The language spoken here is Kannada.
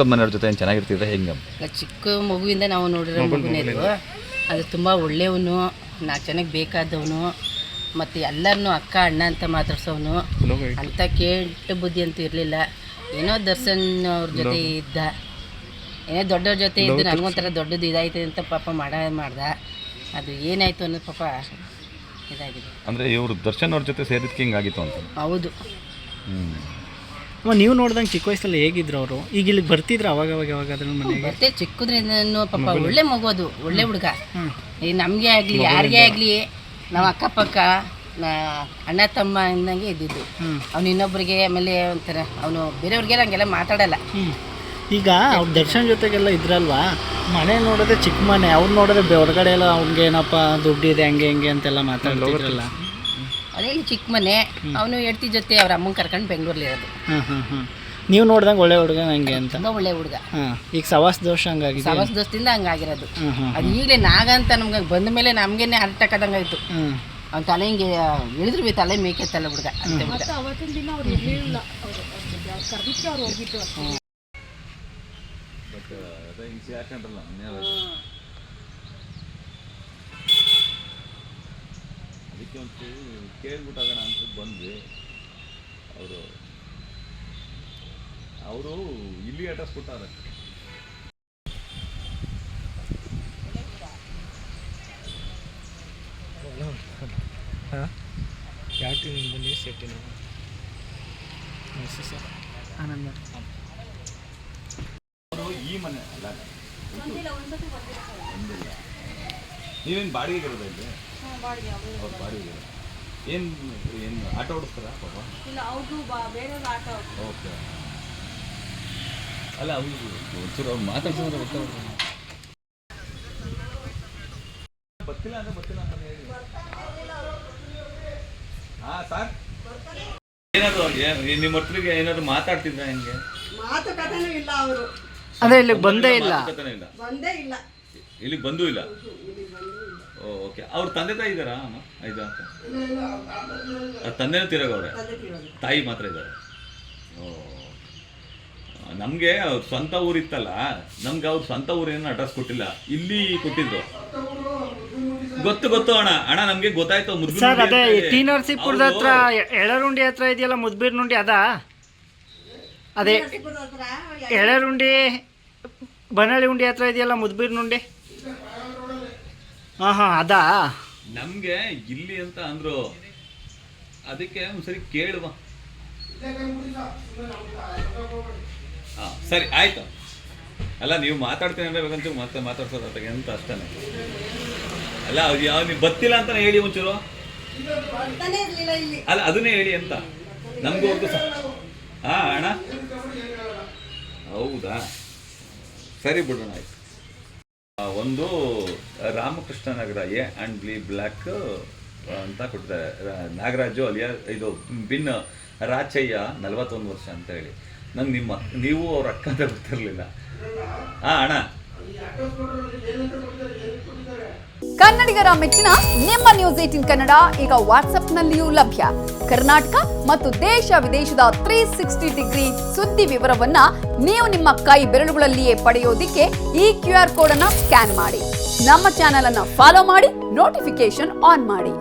ಪಕ್ಕದ ಮನೆಯವ್ರ ಜೊತೆ ಏನು ಚೆನ್ನಾಗಿರ್ತಿದ್ರೆ ಹೆಂಗೆ? ಚಿಕ್ಕ ಮಗುವಿಂದ ನಾವು ನೋಡಿರೋ ಮಗುನೇ ಅದು ತುಂಬ ಒಳ್ಳೆಯವನು, 4 ಜನಕ್ಕೆ ಬೇಕಾದವನು, ಮತ್ತು ಎಲ್ಲರನ್ನೂ ಅಕ್ಕ ಅಣ್ಣ ಅಂತ ಮಾತಾಡ್ಸೋನು. ಅಂಥ ಕೆಟ್ಟ ಬುದ್ಧಿ ಅಂತೂ ಇರಲಿಲ್ಲ. ಏನೋ ದರ್ಶನ್ ಅವ್ರ ಜೊತೆ ಇದ್ದ, ಏನೋ ದೊಡ್ಡವ್ರ ಜೊತೆ ಇದ್ದು ನನಗೊಂಥರ ದೊಡ್ಡದು ಇದಾಯ್ತು ಅಂತ ಪಾಪ ಮಾಡ್ದ. ಅದು ಏನಾಯಿತು ಅನ್ನೋದು ಪಾಪ ಇದಾಗಿದೆ. ಅಂದರೆ ಇವರು ದರ್ಶನ್ ಅವ್ರ ಜೊತೆ ಸೇರಿದಕ್ಕೆ ಹಿಂಗಾಗಿತ್ತು ಅಂತ? ಹೌದು. ನೀವು ನೋಡ್ದಂಗೆ ಚಿಕ್ಕ ವಯಸ್ಸಲ್ಲಿ ಹೇಗಿದ್ರು ಅವರು? ಈಗ ಇಲ್ಲಿಗೆ ಬರ್ತಿದ್ರು ಅವಾಗದ್ರ ಮನೆಗೆ? ಬರ್ತೀವಿ ಚಿಕ್ಕದ್ರಿಂದ ಪಾಪ ಒಳ್ಳೆ ಮಗು, ಅದು ಒಳ್ಳೆ ಹುಡುಗ. ಈಗ ನಮಗೆ ಆಗಲಿ ಯಾರಿಗೇ ಆಗಲಿ ನಾವು ಅಕ್ಕಪಕ್ಕ ಅಣ್ಣ ತಮ್ಮ ಅಂದಂಗೆ ಇದ್ದಿದ್ದು. ಅವ್ನು ಇನ್ನೊಬ್ರಿಗೆ ಆಮೇಲೆ ಒಂಥರ ಅವನು ಬೇರೆಯವ್ರಿಗೆಲ್ಲ ಹಂಗೆಲ್ಲ ಮಾತಾಡಲ್ಲ. ಈಗ ಅವ್ರ ದರ್ಶನ್ ಜೊತೆಗೆಲ್ಲ ಇದ್ರಲ್ವಾ, ಮನೆ ನೋಡಿದ್ರೆ ಚಿಕ್ಕ ಮನೆ, ಅವ್ರು ನೋಡಿದ್ರೆ ಹೊರಗಡೆ ಎಲ್ಲ ಅವ್ನಿಗೆ ಏನಪ್ಪ ದುಡ್ಡಿದೆ ಹಂಗೆ ಹಿಂಗೆ ಅಂತೆಲ್ಲ ಮಾತಾಡೋಲ್ಲ. ಅದೇ ಚಿಕ್ಕ ಮನೆ, ಅವನು ಹೆಡ್ತಿ ಜೊತೆ ಅವ್ರ ಅಮ್ಮನ ಕರ್ಕೊಂಡು ಬೆಂಗಳೂರಲ್ಲಿ ಇರೋದು. ನೀವು ನೋಡ್ದಂಗೆ ಒಳ್ಳೆ ಹುಡುಗ ಹಂಗೆ ಅಂತ? ತುಂಬ ಒಳ್ಳೆ ಹುಡುಗ. ಈಗ ಸವಾಸ ದೋಷ ಹಂಗಾಗಿ, ಸವಾಸ ದೋಷದಿಂದ ಹಂಗಾಗಿರೋದು. ಅದು ಈಗಲೇ ನಾಗಂತ ನಮ್ಗೆ ಬಂದ ಮೇಲೆ ನಮಗೇನೆ ಅರ್ಟಕ್ ಆದಂಗಾಯ್ತು. ಅವ್ನ ತಲೆ ಹಿಂಗೆ ಇಳಿದ್ರು ತಲೆ ಮೇಕೆತ್ತಲ್ಲ ಹುಡುಗ ಅಂತ ಹುಡುಗ. ಅದಕ್ಕೆ ಒಂದು ಕೇಳ್ಬಿಟ್ಟಾಗೋಣ ಅಂತ ಬಂದ್ವಿ. ಅವರು ಇಲ್ಲಿ ಅಟಸ್ಬಿಟ್ಟಾರೆ. ಅವರು ಈ ಮನೆ ಅಲ್ಲ, ಒಂದಿಲ್ಲ. ನೀವೇನು ಬಾಡಿಗೆ ಇರೋದ ಇಲ್ಲಿ? ಅವ್ರು ಬಾಡಿಗೆ ಏನು ಆಟೋ ಓಡಿಸ್ತಾರಾ ಪಾಪ? ಓಕೆ. ಅಲ್ಲ ಅವ್ರು ಒಂಚೂರು ಅವ್ರು ಮಾತಾಡ್ಸಿದ್ರೆ ಗೊತ್ತಾಗ ಗೊತ್ತಿಲ್ಲ ಅಂದ್ರೆ ಗೊತ್ತಿಲ್ಲ ಅಂತ ಹೇಳಿ. ಹಾಂ ಸರ್, ಏನಾದ್ರು ನಿಮ್ಮ ಹತ್ರಿಗೆ ಏನಾದ್ರು ಮಾತಾಡ್ತಿದ್ರ? ಹೆಂಗೆ ಮಾತುಕತೆನೂ ಇಲ್ಲ ಅವರು. ಅದೇ ಇಲ್ಲಿಗೆ ಬಂದೇ ಇಲ್ಲ, ಬಂದೇ ಇಲ್ಲ, ಇಲ್ಲಿಗೆ ಬಂದೂ ಇಲ್ಲ. ಓಕೆ. ಅವ್ರ ತಂದೆ ತಾಯಿ ಇದ್ದಾರಾ? ಆಯ್ತಾ, ತಂದೆನೂ ತಿರೋಗವ್ರೆ, ತಾಯಿ ಮಾತ್ರ ಇದ್ದಾರೆ. ನಮಗೆ ಅವ್ರ ಸ್ವಂತ ಊರಿತ್ತಲ್ಲ, ನಮ್ಗೆ ಅವ್ರ ಸ್ವಂತ ಊರೇನು ಅಡ್ರೆಸ್ ಕೊಟ್ಟಿಲ್ಲ, ಇಲ್ಲಿ ಕೊಟ್ಟಿದ್ರು. ಗೊತ್ತು ಅಣ್ಣ ನಮ್ಗೆ ಗೊತ್ತಾಯ್ತು. ಸರ್ ಅದೇ ಟಿ ನರಸೀಪುರದ ಹತ್ರ ಎಳರುಂಡಿ ಹತ್ರ ಇದೆಯಲ್ಲ ಮುದ್ಬೀರ್ ನುಂಡಿ, ಅದೇ ಎಳರುಂಡಿ ಬನಳ್ಳಿ ಉಂಡಿ ಹತ್ರ ಇದೆಯಲ್ಲ ಮುದ್ಬೀರ್ ನುಂಡಿ. ಹಾಂ ಅದಾ ನಮ್ಗೆ ಇಲ್ಲಿ ಅಂತ ಅಂದ್ರು. ಅದಕ್ಕೆ ಒಂದ್ಸರಿ ಕೇಳುವ. ಹಾಂ ಸರಿ ಆಯ್ತು. ಅಲ್ಲ ನೀವು ಮಾತಾಡ್ತೀನಿ ಅಂದ್ರೆ ಬೇಕಂತ ಮತ್ತೆ ಮಾತಾಡ್ಸೋದು ಅತ್ತಾಗೆ ಅಂತ ಅಷ್ಟೇ. ಅಲ್ಲ ನೀವು ಗೊತ್ತಿಲ್ಲ ಅಂತಾನೆ ಹೇಳಿ ಒಂಚೂರು. ಅಲ್ಲ ಅದನ್ನೇ ಹೇಳಿ ಅಂತ ನಮಗೂ ಒಂದು. ಹಾಂ ಅಣ್ಣ, ಹೌದಾ, ಸರಿ ಬಿಡೋಣ ಆಯ್ತು. ಒಂದು ರಾಮಕೃಷ್ಣ ನಗರ A&B ಬ್ಲ್ಯಾಕ್ ಅಂತ ಕೊಟ್ಟಿದ್ದಾರೆ. ನಾಗರಾಜು ಅಲಿಯಾ ಇದು ಬಿನ್ ರಾಚಯ್ಯ 41 ವರ್ಷ ಅಂತ ಹೇಳಿ. ನಂಗೆ ನೀವು ಅವ್ರ ಅಕ್ಕ ಅಂತ ಗೊತ್ತಿರಲಿಲ್ಲ. ಹಾಂ ಅಣ್ಣ. ಕನ್ನಡಿಗರ ಮೆಚ್ಚಿನ ನಿಮ್ಮ ನ್ಯೂಸ್ 18 ಕನ್ನಡ ಈಗ ವಾಟ್ಸ್ಆಪ್ನಲ್ಲಿಯೂ ಲಭ್ಯ. ಕರ್ನಾಟಕ ಮತ್ತು ದೇಶ ವಿದೇಶದ 360 ಡಿಗ್ರಿ ಸುದ್ದಿ ವಿವರವನ್ನ ನೀವು ನಿಮ್ಮ ಕೈ ಬೆರಳುಗಳಲ್ಲಿಯೇ ಪಡೆಯೋದಿಕ್ಕೆ ಈ QR ಕೋಡ್ ಅನ್ನು ಸ್ಕ್ಯಾನ್ ಮಾಡಿ. ನಮ್ಮ ಚಾನೆಲ್ ಅನ್ನು ಫಾಲೋ ಮಾಡಿ, ನೋಟಿಫಿಕೇಶನ್ ಆನ್ ಮಾಡಿ.